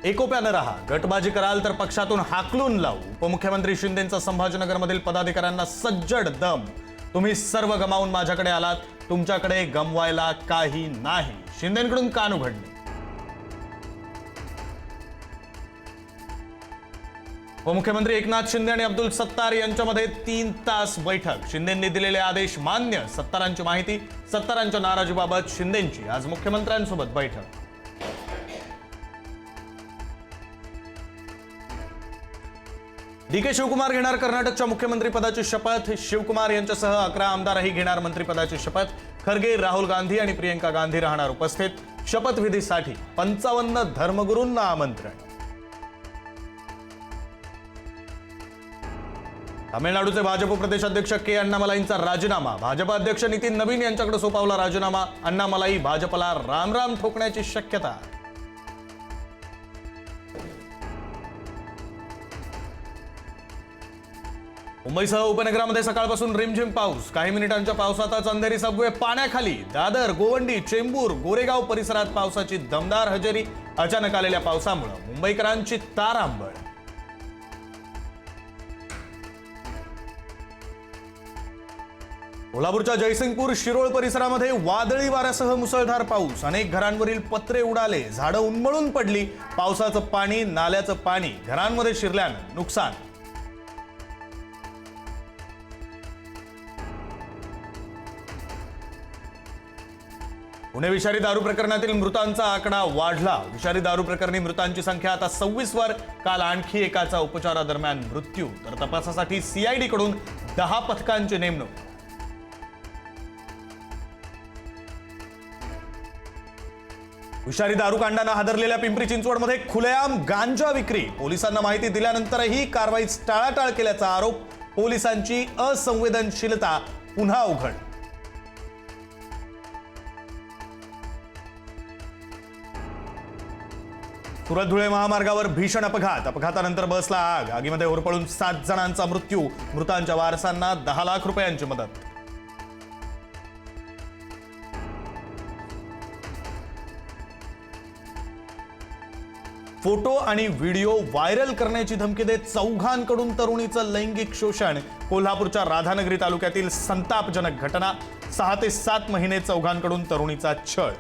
एकोप्यानं राहा, गटबाजी कराल तर पक्षातून हाकलून लावू. उपमुख्यमंत्री शिंदेंचा संभाजीनगरमधील पदाधिकाऱ्यांना सज्जड दम. तुम्ही सर्व गमावून माझ्याकडे आलात, तुमच्याकडे गमवायला काही नाही. शिंदेंकडून कान उघडणे. उपमुख्यमंत्री एकनाथ शिंदे आणि अब्दुल सत्तार यांच्यामध्ये 3 तास बैठक. शिंदेंनी दिलेले आदेश मान्य. सत्तारांची माहिती. सत्तारांच्या नाराजीबाबत शिंदेंची आज मुख्यमंत्र्यांसोबत बैठक. डी.के. शिवकुमार घेणार कर्नाटकच्या मुख्यमंत्री पदाची शपथ. शिवकुमार यांच्यासह 11 आमदारही घेणार मंत्रिपदाची शपथ. खरगे, राहुल गांधी आणि प्रियंका गांधी राहणार उपस्थित. शपथविधीसाठी 55 धर्मगुरूंना आमंत्रण. तामिळनाडूचे भाजप प्रदेशाध्यक्ष के अण्णामलाईंचा राजीनामा. भाजप अध्यक्ष नितीन नवीन यांच्याकडे सोपवला राजीनामा. अण्णामलाई भाजपला रामराम ठोकण्याची शक्यता. मुंबईसह उपनगरामध्ये सकाळपासून रिमझिम पाऊस. काही मिनिटांच्या पावसातच अंधेरी सबवे पाण्याखाली. दादर, गोवंडी, चेंबूर, गोरेगाव परिसरात पावसाची दमदार हजेरी. अचानक आलेल्या पावसामुळे मुंबईकरांची तारांबळ. कोल्हापूरच्या जयसिंगपूर शिरोळ परिसरामध्ये वादळी वाऱ्यासह मुसळधार पाऊस. अनेक घरांवरील पत्रे उडाले. झाडं उन्मळून पडली. पावसाचं पाणी, नाल्याचं पाणी घरांमध्ये शिरल्यानं नुकसान. पुणे विषारी दारू प्रकरणातील मृतांचा आकडा वाढला. विषारी दारू प्रकरणी मृतांची संख्या आता 26 वर. काल आणखी एकाचा उपचारादरम्यान मृत्यू. तर तपासासाठी सीआयडी कडून 10 पथकांची नेमणूक. विषारी दारू कांडानं हादरलेल्या पिंपरी चिंचवडमध्ये खुलेआम गांजा विक्री. पोलिसांना माहिती दिल्यानंतरही कारवाईत टाळाटाळ केल्याचा आरोप. पोलिसांची असंवेदनशीलता पुन्हा उघड. सुरत धुळे महामार्गावर भीषण अपघात. अपघातानंतर बसला आग. आगीमध्ये होरपळून 7 जणांचा मृत्यू. मृतांच्या वारसांना 10 लाख रुपयांची मदत. फोटो आणि व्हिडिओ व्हायरल करण्याची धमकी देत 4घांकडून तरुणीचं लैंगिक शोषण. कोल्हापूरच्या राधानगरी तालुक्यातील संतापजनक घटना. 6 ते 7 महिने 4घांकडून तरुणीचा छळ.